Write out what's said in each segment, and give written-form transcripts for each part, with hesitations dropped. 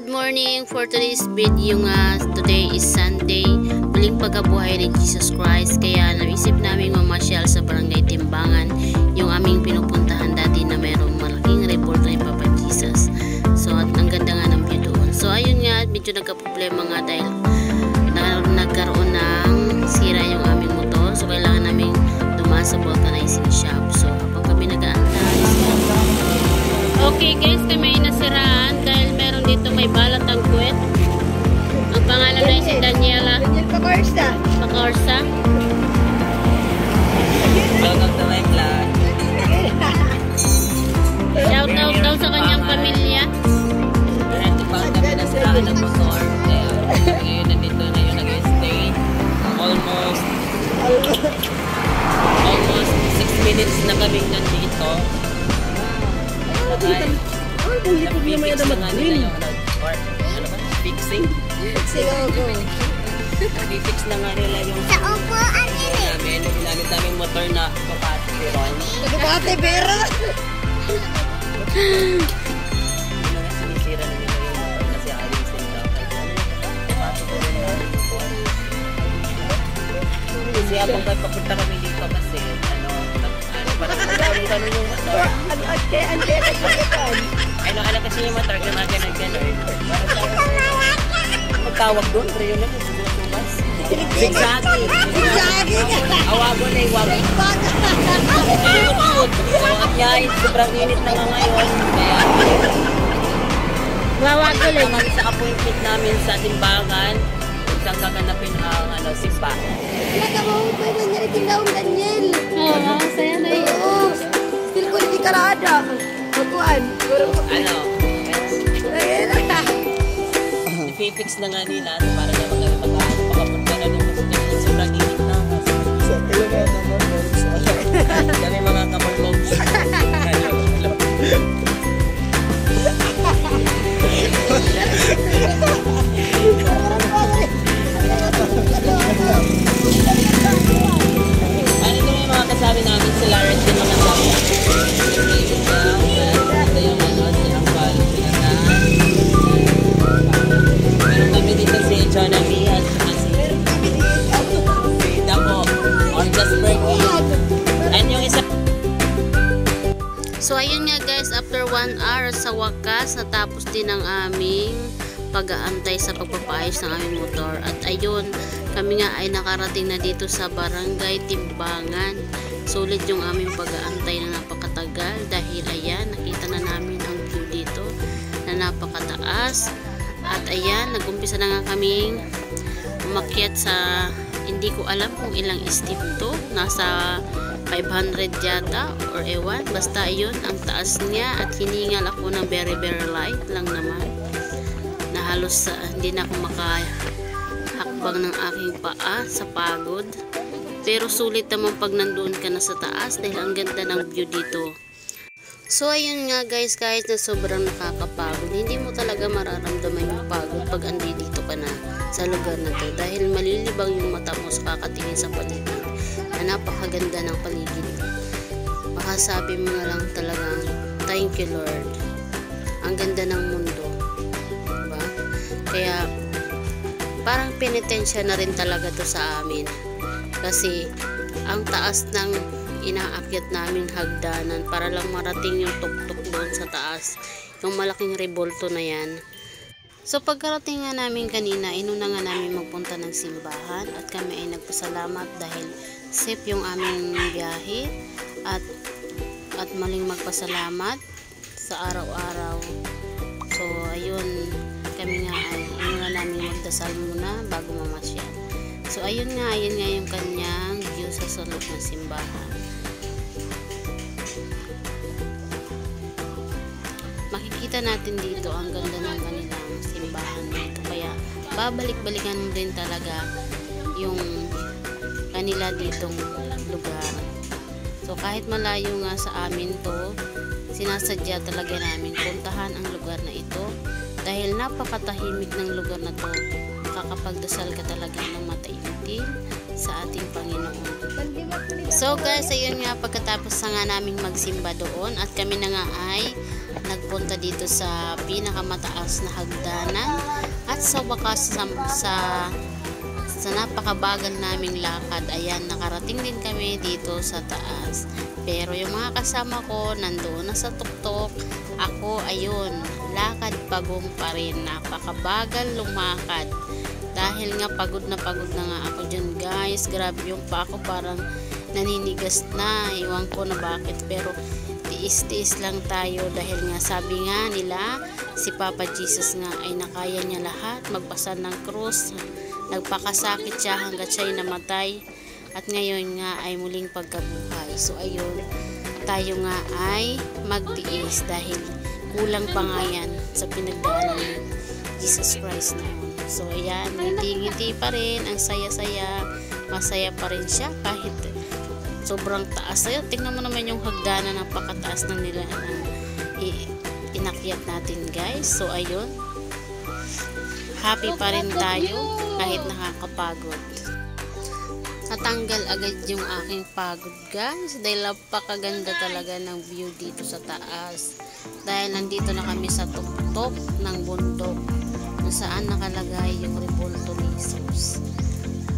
Good morning for today's video nga. Today is Sunday, muling pagkabuhay ni Jesus Christ. Kaya naisip namin mamasyal sa Barangay Timbangan, yung aming pinupuntahan dati na mayroong malaking revolto ni Papa Jesus. So at ang ganda nga ng view doon. So ayun nga, medyo nagka-problema nga dahil nagkaroon ng sira yung aming motor. So kailangan namin dumaan sa vulcanizing shop. So habang kami nag-aantay. Okay guys, kami ay nasiraan dahil meron dito may balat ang kwet. Ang pangalan na si Daniela Pacorsa. Welcome to my vlog. Shout out daw sa kanyang pamilya. Pag kami nasiraan ng motor, kaya ngayon nandito na yung nag-stay. Almost 6 minutes na kaming nandito. Nag-fix na nga nila yung fixing. Nag-fix na nga nila yung namin motor na kapati ron. Kapati pero Sinisira na nila yung motor kasi alisin daw. Kapati ko rin yung motor. Kasi habang papunta kami dito kasi parang ganun yung motor. Ano kasi yung motor, gano'n. Magtawag doon, pero yun lang, sumas. Zigzagi. Awago na yung wago. So, at yan, sobrang init na nga ngayon. Kaya, Wawago lang. kami sa appointment namin sa Timbangan, kung saan kaganapin ang simpa. nagkamahal ko yung nangyari tindaong Daniel. Oo, saya na yun. Oo. Still ko hindi karada. Magkuhan. I-fix na nga nila para na makapunta na doon kasi sobrang init na. Kami mga kamulmogs. Ano ito yung mga kasabi namin sila rin din mga sabi. Ito yung silang bal. Meron kami dito si Johnny at si Dako or Jasper King. And yung isa. So ayun nga guys, after 1 hour sa wakas, natapos din ang aming pag-aantay sa pagpapaayos ng aming motor. At ayun, kami nga ay nakarating na dito sa Barangay Timbangan. Sulit yung aming pag-aantay na napakatagal dahil ayan, nakita na namin ang view dito na napakataas. At ayan, nag-umpisa na nga kaming umakyat sa, hindi ko alam kung ilang step to, nasa 500 yata or ewan, basta yun ang taas niya. At hiningal ako ng very light lang naman na halos hindi na ako makahakbang ng aking paa sa pagod. Pero sulit naman pag nandoon ka na sa taas dahil ang ganda ng view dito. So ayun nga guys, kahit na sobrang nakakapagod, hindi mo talaga mararamdaman yung pagod pag andito ka na sa lugar na to dahil malilibang yung mata mo sa kakatingin sa paligid na napakaganda ng paligid. Makasabi mo na lang talagang thank you Lord, ang ganda ng mundo, diba? Kaya parang penitensya na rin talaga to sa amin kasi ang taas ng inaakyat naming hagdanan para lang marating yung tuktok doon sa taas, yung malaking revolto na yan. So pagkarating nga namin kanina, inuna nga namin magpunta ng simbahan at kami ay nagpasalamat dahil safe yung aming biyahe at maling magpasalamat sa araw-araw. So ayun, kami nga ay inuna namin magdasal muna bago mamasyal. So ayun nga yung kanyang view sa sulok ng simbahan. Makikita natin dito ang ganda ng kanilang simbahan dito. Kaya babalik-balikan mo din talaga yung kanila ditong lugar. So kahit malayo nga sa amin to, sinasadya talaga namin puntahan ang lugar na ito dahil napakatahimik ng lugar na to. Makakapagdasal ka talaga ng mataimik. din sa ating Panginoon. So guys, ayun nga, pagkatapos na nga naming magsimba doon at kami na nga ay nagpunta dito sa pinakamataas na hagdanan at sa wakas sa napakabagal naming lakad, ayan, nakarating din kami dito sa taas. Pero yung mga kasama ko nandoon na sa tuktok, ako ayun, lakad pagong pa rin, napakabagal lumakad dahil nga pagod na nga ako dyan guys. Grabe yung pa ako, parang naninigas na, iwan ko na bakit, pero tiis-tiis lang tayo dahil nga sabi nga nila si Papa Jesus nga ay nakaya niya lahat, magbasa ng krus, nagpakasakit siya hanggat siya'y namatay at ngayon nga ay muling pagkabuhay. So ayun, tayo nga ay magtiis dahil kulang pa nga yan sa pinagdaanan ni Jesus Christ na yun. So ayan, ngiti-ngiti pa rin, ang saya-saya, masaya pa rin siya kahit sobrang taas. Ayun, tingnan mo naman yung hagdanan, napakataas na nila inakyat natin guys. So ayun, happy pa rin tayo kahit nakakapagod. Natanggal agad yung aking pagod guys dahil napakaganda talaga ng view dito sa taas. Dahil nandito na kami sa tuktok ng bundok kung saan nakalagay yung Rebulto ni Jesus.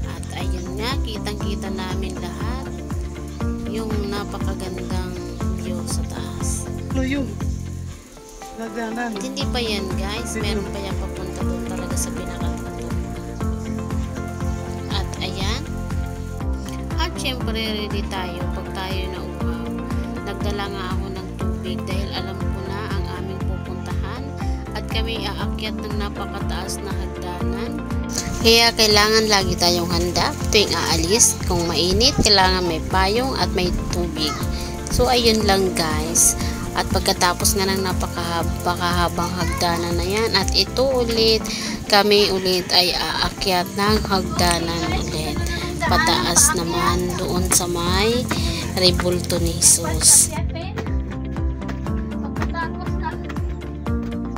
At ayun nga, kitang-kita namin lahat yung napakagandang view sa taas. Ano yung hagdanan? Hindi pa yan guys, meron pa yan papunta doon talaga sa pinakatuktok. At ayan, at syempre ready tayo pag tayo na uhaw. Nagdala nga ako ng tubig dahil alam ko na ang aming pupuntahan at kami aakyat ng napakataas na hagdanan. Kaya kailangan lagi tayong handa tuwing aalis. Kung mainit, kailangan may payong at may tubig. So ayun lang guys. At pagkatapos nga ng napakahabang hagdanan na yan, at ito ulit, kami ulit ay aakyat ng hagdanan ulit. Pataas naman doon sa may Rebulto ni Jesus. Pagkatapos na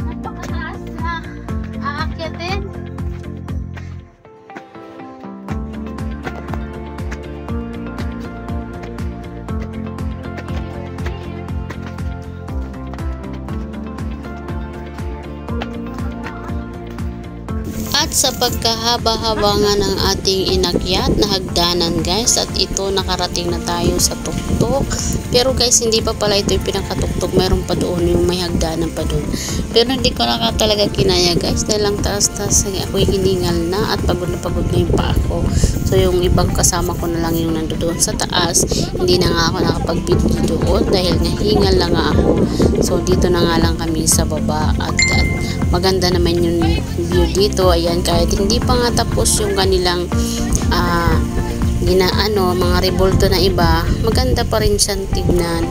napakataas na aakyatin. At sa pagkahaba-haba nga ng ating inakyat na hagdanan guys, at ito nakarating na tayo sa tuktok. Pero guys, hindi pa pala ito yung pinakatuktok, meron pa doon yung may hagdanan pa doon. Pero hindi ko na talaga kinaya guys dahil lang taas-taas ako'y hiningal na at pagod na yung pa ako. So yung ibang kasama ko na lang yung nandoon sa taas, hindi na nga ako nakapag-video doon dahil nahingal na nga ako. So dito na nga lang kami sa baba at maganda naman yung view dito. Ayan, kahit hindi pa nga tapos yung kanilang mga Rebulto na iba, maganda pa rin siyang tignan.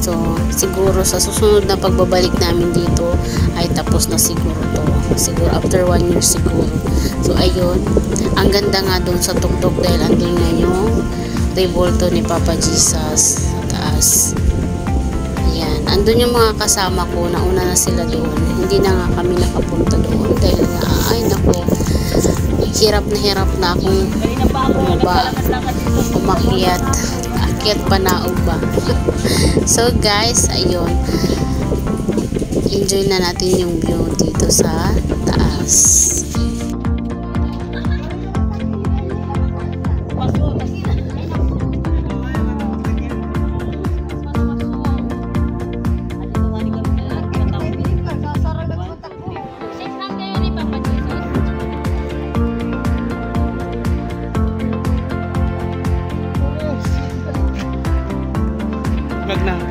So siguro sa susunod na pagbabalik namin dito ay tapos na siguro to, siguro after 1 year siguro. So ayun, ang ganda nga doon sa tuktok dahil andun nga yung Rebulto ni Papa Jesus sa taas. Ayan, andun yung mga kasama ko, nauna na sila doon, hindi na nga kami nakapunta doon dahil nga ay nako, hirap na akong umakyat, akyat pa na ba. So guys, ayun, enjoy na natin yung view dito sa taas. Vlog na.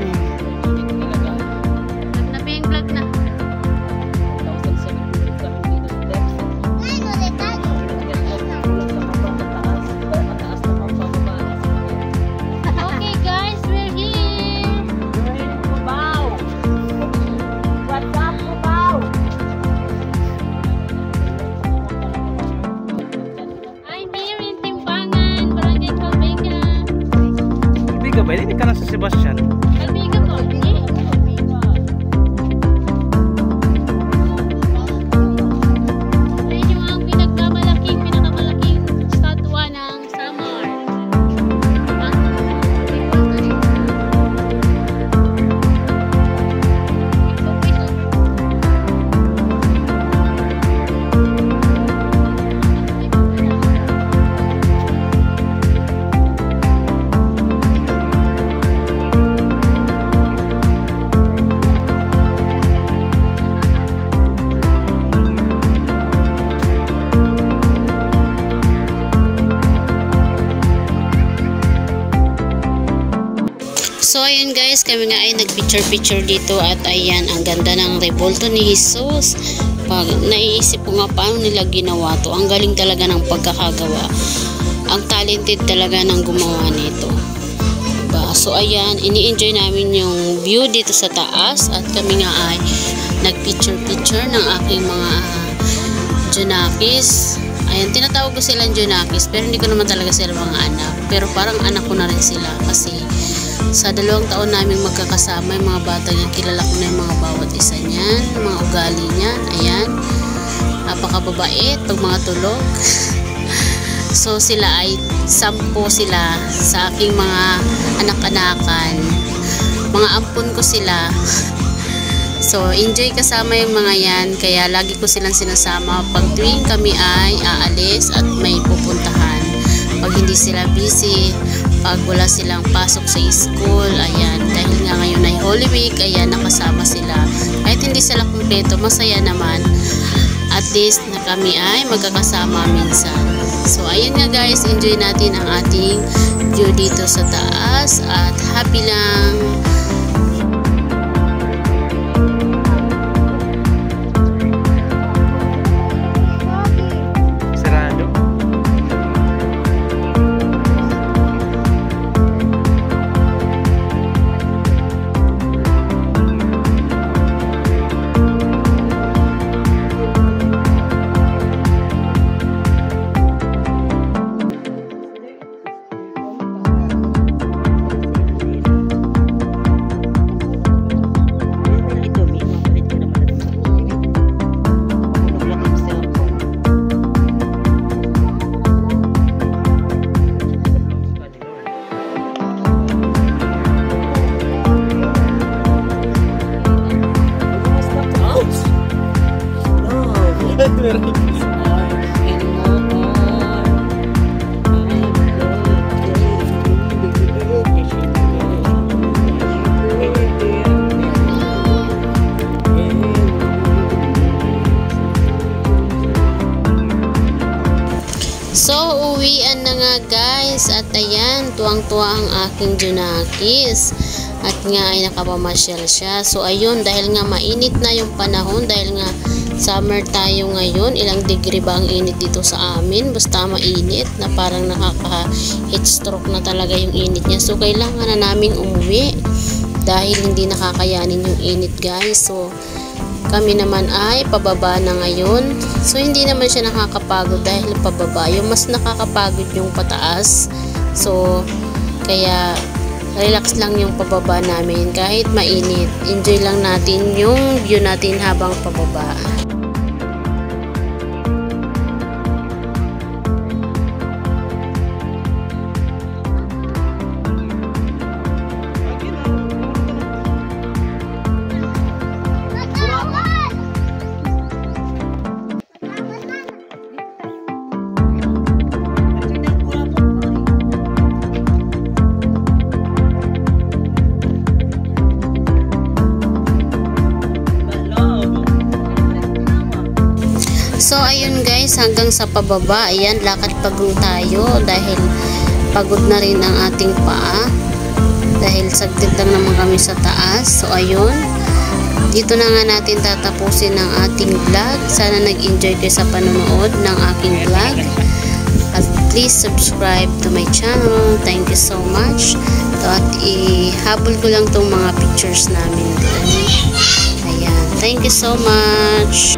Okay guys, we're here. Wow. What's up, wow? I'm here in Timbangan, Barangay Calvega. Calvega ba? Hindi ka na sa Sebastian. Calvega po. Ayun yung ang pinakamalaking statwa na So ayun guys, kami nga ay nagpicture-picture dito at ayan, ang ganda ng rebulto ni Jesus. Pag naiisip ko nga paano nila ginawa to, ang galing talaga ng pagkakagawa. Ang talented talaga ng gumawa nito. Diba? So ayan, ini-enjoy namin yung view dito sa taas at kami nga ay nagpicture-picture ng aking mga Junakis. Ayan, tinatawag ko silang Junakis pero hindi ko naman talaga sila mga anak. Pero parang anak ko na rin sila kasi sa 2 taon namin magkakasama, yung mga bata niyan, kilala ko na yung mga bawat isa niyan, mga ugali niyan. Ayan, napakababait pag mga tulog. So sila ay 10 sila sa aking mga anak-anakan, mga ampun ko sila. So enjoy kasama yung mga yan, kaya lagi ko silang sinasama pag tuwing kami ay aalis at may pupuntahan. Pag hindi sila busy, pag wala silang pasok sa school, ayan, dahil nga ngayon ay Holy Week, ayan, nakasama sila. Kahit hindi sila kumpleto, masaya naman. At least na kami ay magkakasama minsan. So ayun nga guys, enjoy natin ang ating view dito sa taas at happy lang. Sarado. So, uwian na nga guys at ayan, tuwang-tuwa ang aking Junakis at nga ay nakapamasyal siya. So, ayun, dahil nga mainit na yung panahon, dahil nga summer tayo ngayon, ilang degree ba ang init dito sa amin, basta mainit na parang nakaka-heat stroke na talaga yung init niya. So, kailangan na naming umuwi dahil hindi nakakayanin yung init guys. So, kami naman ay pababa na ngayon. So, hindi naman siya nakakapagod dahil pababa. Yung mas nakakapagod yung pataas. So, kaya relax lang yung pababa namin. Kahit mainit, enjoy lang natin yung view natin habang pababa. So, ayun guys, hanggang sa pababa, ayan, lakad pagong tayo dahil pagod na rin ang ating paa dahil saglit lang naman kami sa taas. So, ayun, dito na nga natin tatapusin ang ating vlog. Sana nag-enjoy kayo sa panonood ng aking vlog at please subscribe to my channel. Thank you so much. At ihabol ko lang tong mga pictures namin doon. Ayan, thank you so much.